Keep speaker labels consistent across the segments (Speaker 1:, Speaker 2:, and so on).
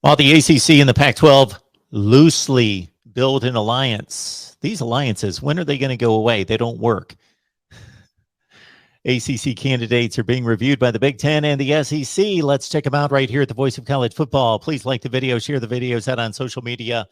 Speaker 1: While the ACC and the Pac-12 loosely build an alliance, these alliances, when are they going to go away? They don't work. ACC candidates are being reviewed by the Big Ten and the SEC. Let's check them out right here at the Voice of College Football. Please like the video, share the videos out on social media,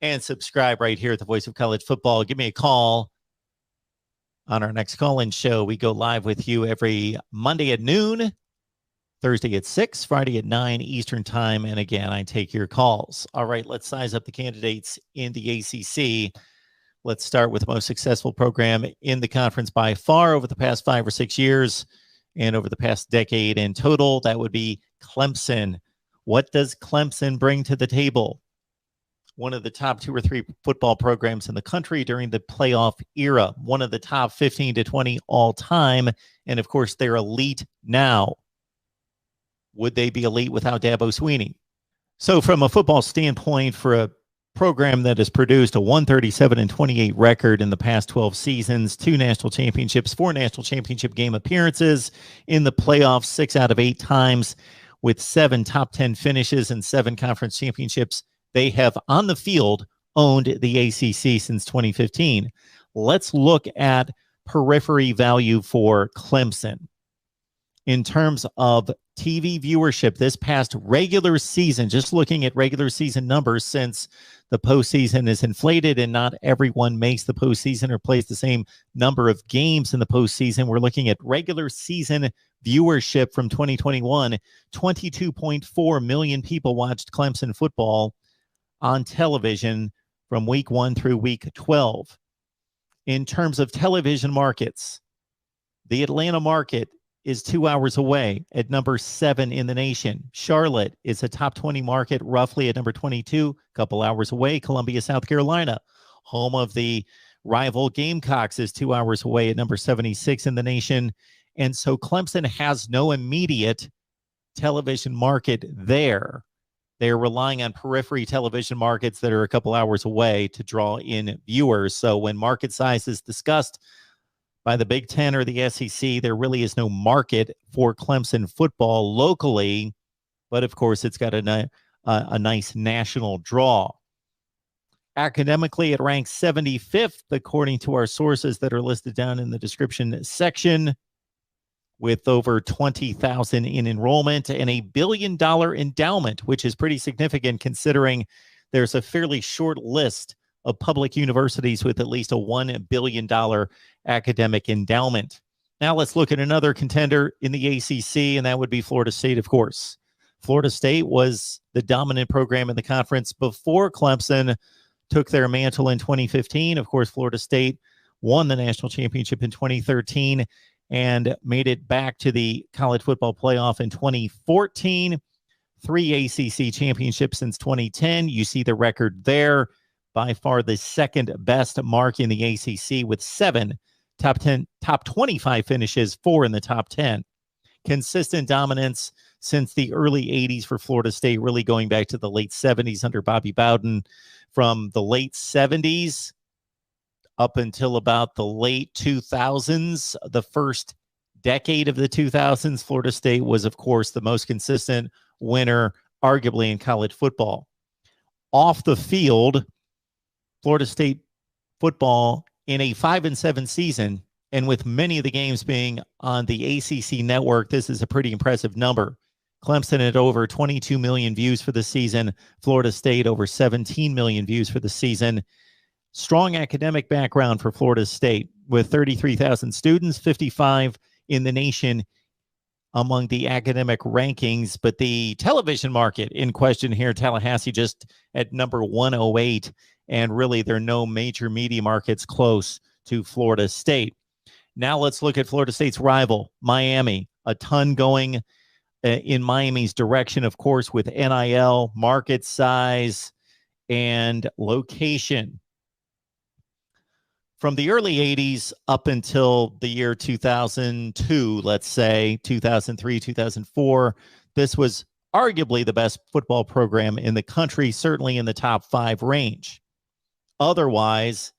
Speaker 1: and subscribe right here at the Voice of College Football. Give me a call on our next call-in show. We go live with you every Monday at noon, Thursday at 6, Friday at 9 Eastern time. And again, I take your calls. All right, let's size up the candidates in the ACC. Let's start with the most successful program in the conference by far over the past 5 or 6 years and over the past decade in total. That would be Clemson. What does Clemson bring to the table? One of the top 2 or 3 football programs in the country during the playoff era. One of the top 15 to 20 all time. And of course, they're elite now. Would they be elite without Dabo Swinney? So from a football standpoint, for a program that has produced a 137-28 record in the past 12 seasons, 2 national championships, 4 national championship game appearances in the playoffs 6 out of 8 times, with 7 top 10 finishes and 7 conference championships, they have on the field owned the ACC since 2015. Let's look at periphery value for Clemson. In terms of TV viewership this past regular season, just looking at regular season numbers, since the postseason is inflated and not everyone makes the postseason or plays the same number of games in the postseason, we're looking at regular season viewership from 2021. 22.4 million people watched Clemson football on television from week 1 through week 12. In terms of television markets, the Atlanta market is 2 hours away at number 7 in the nation. Charlotte is a top 20 market, roughly at number 22, a couple hours away. Columbia, South Carolina, home of the rival Gamecocks, is 2 hours away at number 76 in the nation. And so Clemson has no immediate television market there. They're relying on periphery television markets that are a couple hours away to draw in viewers. So when market size is discussed by the Big Ten or the SEC, there really is no market for Clemson football locally, but of course it's got a nice national draw. Academically, it ranks 75th, according to our sources that are listed down in the description section, with over 20,000 in enrollment and $1 billion endowment, which is pretty significant considering there's a fairly short list of public universities with at least a $1 billion academic endowment. Now let's look at another contender in the ACC, and that would be Florida State, of course. Florida State was the dominant program in the conference before Clemson took their mantle in 2015. Of course, Florida State won the national championship in 2013 and made it back to the college football playoff in 2014. 3 ACC championships since 2010. You see the record there. By far the second best mark in the ACC, with 7 top 25 finishes, 4 in the top 10. Consistent dominance since the early 80s for Florida State, really going back to the late 70s under Bobby Bowden. From the late 70s up until about the late 2000s, the first decade of the 2000s, Florida State was, of course, the most consistent winner, arguably, in college football. Off the field, Florida State football in a 5-7 season, and with many of the games being on the ACC network, this is a pretty impressive number. Clemson at over 22 million views for the season. Florida State over 17 million views for the season. Strong academic background for Florida State, with 33,000 students, 55 in the nation among the academic rankings. But the television market in question here, Tallahassee just at number 108. And really, there are no major media markets close to Florida State. Now let's look at Florida State's rival, Miami. A ton going in Miami's direction, of course, with NIL, market size, and location. From the early 80s up until the year 2002, let's say, 2003, 2004, this was arguably the best football program in the country, certainly in the top 5 range. Otherwise,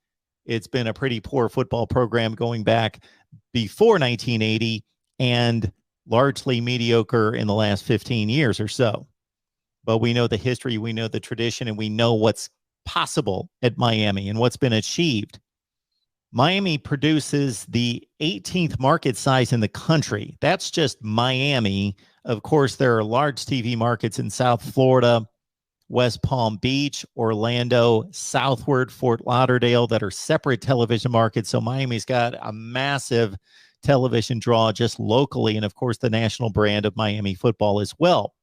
Speaker 1: it's been a pretty poor football program going back before 1980 and largely mediocre in the last 15 years or so. but we know the history, we know the tradition, and we know what's possible at Miami and what's been achieved. Miami produces the 18th market size in the country. That's just Miami. Of course, there are large TV markets in South Florida, West Palm Beach, Orlando, southward, Fort Lauderdale, that are separate television markets. So Miami's got a massive television draw just locally, and of course, the national brand of Miami football as well.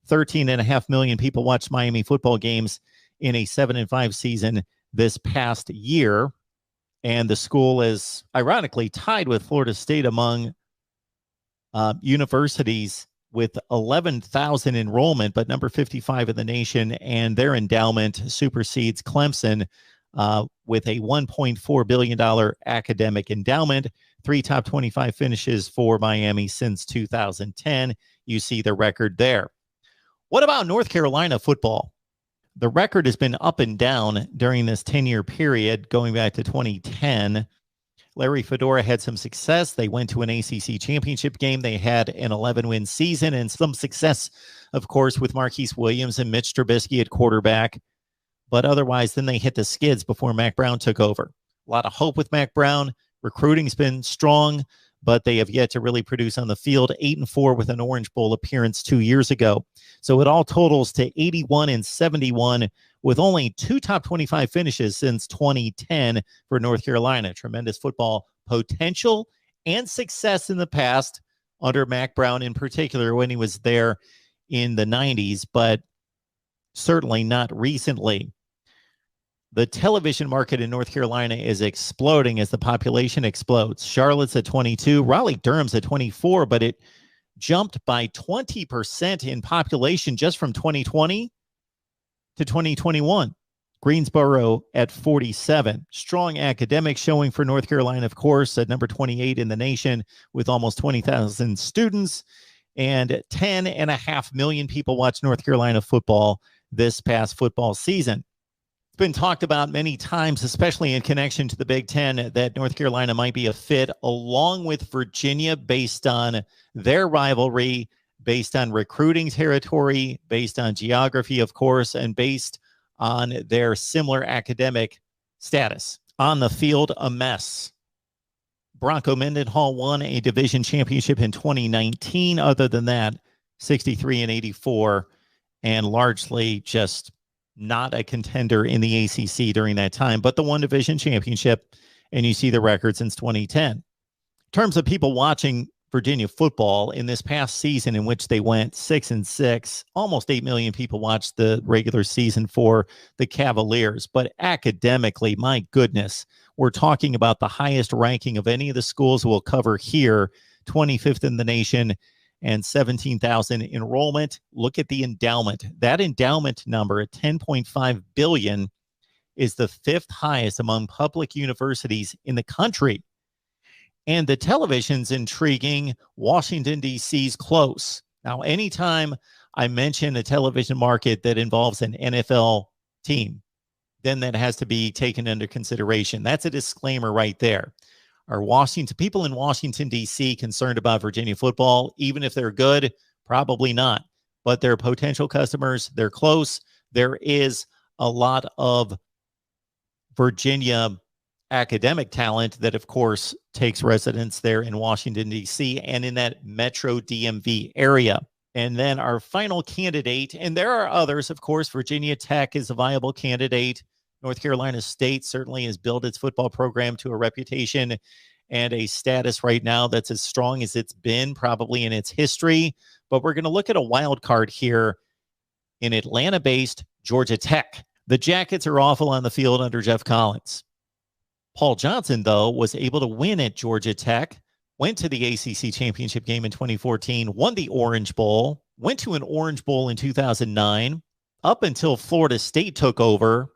Speaker 1: 13.5 million people watched Miami football games in a 7-5 season this past year. And the school is ironically tied with Florida State among universities with 11,000 enrollment, but number 55 in the nation. And their endowment supersedes Clemson with a $1.4 billion academic endowment. 3 top 25 finishes for Miami since 2010. You see the record there. What about North Carolina football? The record has been up and down during this 10-year period, going back to 2010. Larry Fedora had some success. They went to an ACC championship game. They had an 11-win season and some success, of course, with Marquise Williams and Mitch Trubisky at quarterback. But otherwise, then they hit the skids before Mack Brown took over. A lot of hope with Mack Brown. Recruiting's been strong, but they have yet to really produce on the field. 8-4 with an Orange Bowl appearance 2 years ago. So it all totals to 81-71 with only 2 top 25 finishes since 2010 for North Carolina. Tremendous football potential and success in the past under Mack Brown in particular when he was there in the 90s, but certainly not recently. The television market in North Carolina is exploding as the population explodes. Charlotte's at 22, Raleigh-Durham's at 24, but it jumped by 20% in population just from 2020 to 2021. Greensboro at 47. Strong academic showing for North Carolina, of course, at number 28 in the nation with almost 20,000 students. And 10.5 million people watch North Carolina football this past football season. Been talked about many times, especially in connection to the Big Ten, that North Carolina might be a fit along with Virginia based on their rivalry, based on recruiting territory, based on geography, of course, and based on their similar academic status. On the field, a mess. Bronco Mendenhall won a division championship in 2019. Other than that, 63-84, and largely just not a contender in the ACC during that time, but the one division championship, and you see the record since 2010. In terms of people watching Virginia football in this past season in which they went 6-6, almost 8 million people watched the regular season for the Cavaliers. But academically, my goodness, we're talking about the highest ranking of any of the schools we'll cover here, 25th in the nation, and 17,000 enrollment. Look at the endowment. That endowment number at $10.5 billion is the 5th highest among public universities in the country. And the television's intriguing. Washington, D.C.'s close. Now, anytime I mention a television market that involves an NFL team, then that has to be taken into consideration. That's a disclaimer right there. Are people in Washington, D.C. concerned about Virginia football? Even if they're good, probably not. But they're potential customers. They're close. There is a lot of Virginia academic talent that, of course, takes residence there in Washington, D.C. and in that Metro DMV area. And then our final candidate, and there are others, of course. Virginia Tech is a viable candidate. North Carolina State certainly has built its football program to a reputation and a status right now that's as strong as it's been probably in its history. But we're going to look at a wild card here in Atlanta-based Georgia Tech. The Jackets are awful on the field under Jeff Collins. Paul Johnson, though, was able to win at Georgia Tech, went to the ACC championship game in 2014, won the Orange Bowl, went to an Orange Bowl in 2009, up until Florida State took over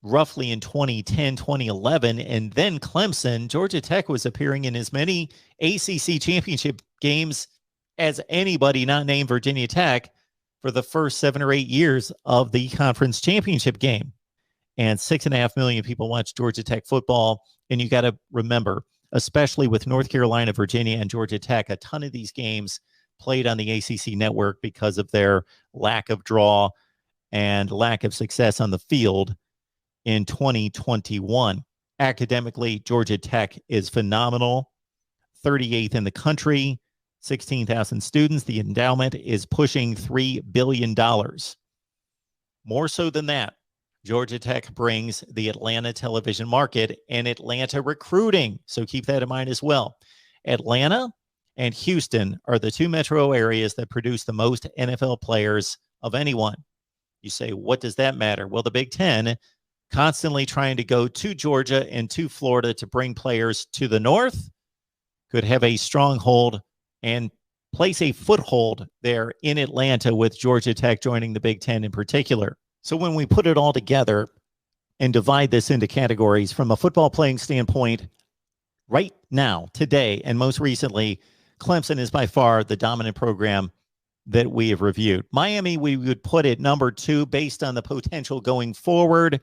Speaker 1: roughly in 2010, 2011, and then Clemson. Georgia Tech was appearing in as many ACC championship games as anybody not named Virginia Tech for the first 7 or 8 years of the conference championship game. And 6.5 million people watch Georgia Tech football. And you got to remember, especially with North Carolina, Virginia, and Georgia Tech, a ton of these games played on the ACC network because of their lack of draw and lack of success on the field in 2021. Academically, Georgia Tech is phenomenal, 38th in the country, 16,000 students. The endowment is pushing $3 billion. More so than that, Georgia Tech brings the Atlanta television market and Atlanta recruiting. So keep that in mind as well. Atlanta and Houston are the two metro areas that produce the most NFL players of anyone. You say, what does that matter? Well, the Big Ten constantly trying to go to Georgia and to Florida to bring players to the north could have a stronghold and place a foothold there in Atlanta, with Georgia Tech joining the Big Ten in particular. So when we put it all together and divide this into categories from a football playing standpoint, right now, today, and most recently, Clemson is by far the dominant program that we have reviewed. Miami, we would put it number 2 based on the potential going forward.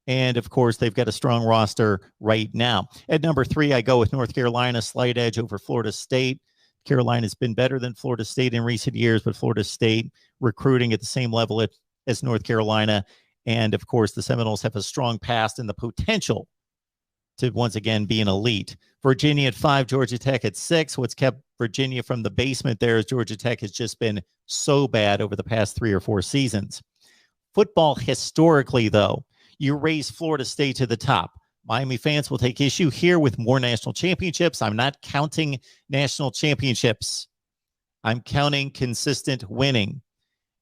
Speaker 1: And of course, they've got a strong roster right now. At number 3, I go with North Carolina, slight edge over Florida State. Carolina's been better than Florida State in recent years, but Florida State recruiting at the same level as North Carolina. And of course, the Seminoles have a strong past and the potential to once again be an elite. Virginia at 5, Georgia Tech at 6. What's kept Virginia from the basement there is Georgia Tech has just been so bad over the past 3 or 4 seasons. Football historically, though, you raise Florida State to the top. Miami fans will take issue here with more national championships. I'm not counting national championships. I'm counting consistent winning.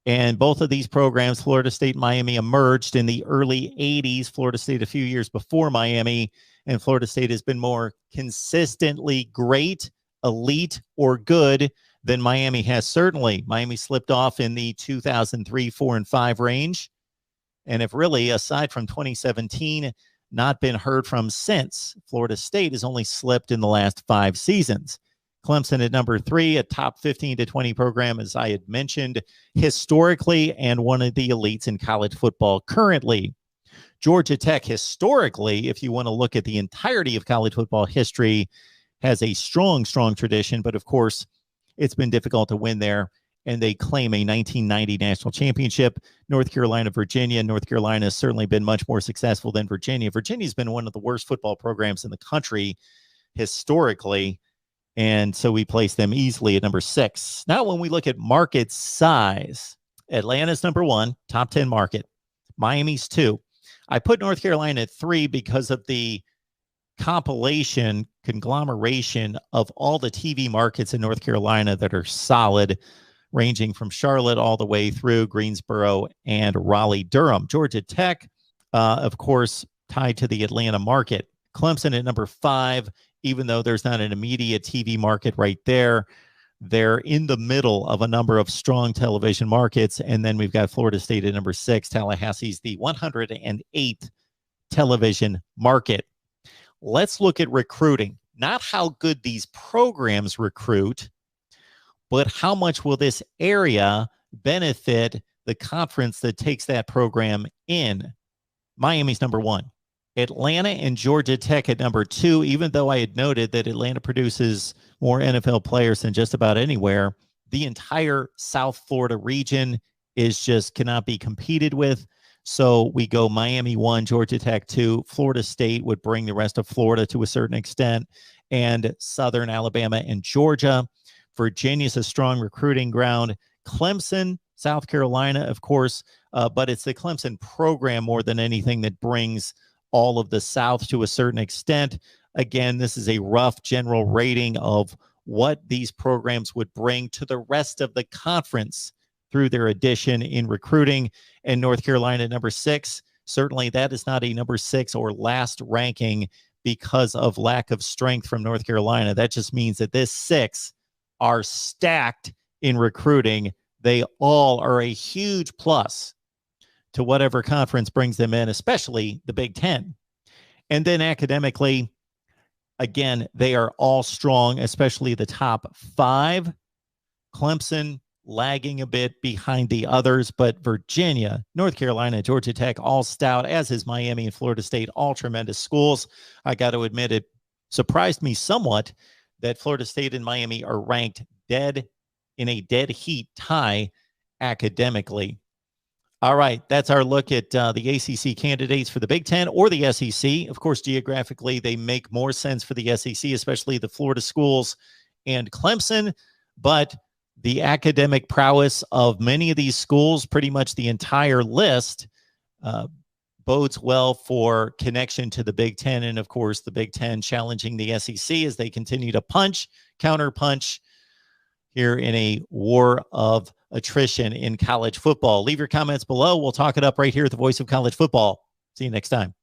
Speaker 1: And both of these programs, Florida State and Miami, emerged in the early 80s. Florida State a few years before Miami. And Florida State has been more consistently great, elite, or good than Miami has. Certainly, Miami slipped off in the 2003, 4, and 5 range. And if really, aside from 2017, not been heard from since. Florida State has only slipped in the last 5 seasons. Clemson at number 3, a top 15 to 20 program, as I had mentioned, historically, and one of the elites in college football currently. Georgia Tech, historically, if you want to look at the entirety of college football history, has a strong, strong tradition, but of course, it's been difficult to win there, and they claim a 1990 national championship. North Carolina, Virginia. North Carolina has certainly been much more successful than Virginia. Virginia's been one of the worst football programs in the country historically, and so we place them easily at number 6. Now, when we look at market size, Atlanta's number 1, top 10 market. Miami's 2. I put North Carolina at 3 because of the conglomeration of all the TV markets in North Carolina that are solid, ranging from Charlotte all the way through Greensboro and Raleigh-Durham. Georgia Tech, of course, tied to the Atlanta market. Clemson at number 5, even though there's not an immediate TV market right there, they're in the middle of a number of strong television markets. And then we've got Florida State at number 6. Tallahassee's the 108th television market. Let's look at recruiting. Not how good these programs recruit, but how much will this area benefit the conference that takes that program in? Miami's number 1. Atlanta and Georgia Tech at number 2, even though I had noted that Atlanta produces more NFL players than just about anywhere, the entire South Florida region is just cannot be competed with. So we go Miami 1, Georgia Tech 2. Florida State would bring the rest of Florida to a certain extent, and Southern Alabama and Georgia. Virginia's a strong recruiting ground. Clemson, South Carolina, of course, but it's the Clemson program more than anything that brings all of the South to a certain extent. Again, this is a rough general rating of what these programs would bring to the rest of the conference through their addition in recruiting. And North Carolina, number 6, certainly that is not a number 6 or last ranking because of lack of strength from North Carolina. That just means that this 6 are stacked in recruiting. They all are a huge plus to whatever conference brings them in, especially the Big Ten. And then academically, again, they are all strong, especially the top 5. Clemson lagging a bit behind the others, but Virginia, North Carolina, Georgia Tech, all stout, as is Miami and Florida State, all tremendous schools. I got to admit, it surprised me somewhat that Florida State and Miami are ranked dead in a dead heat tie academically. All right, that's our look at the ACC candidates for the Big Ten or the SEC. Of course, geographically, they make more sense for the SEC, especially the Florida schools and Clemson. But the academic prowess of many of these schools, pretty much the entire list, bodes well for connection to the Big Ten. And, of course, the Big Ten challenging the SEC as they continue to counter-punch here in a war of attrition in college football. Leave your comments below. We'll talk it up right here at the Voice of College Football. See you next time.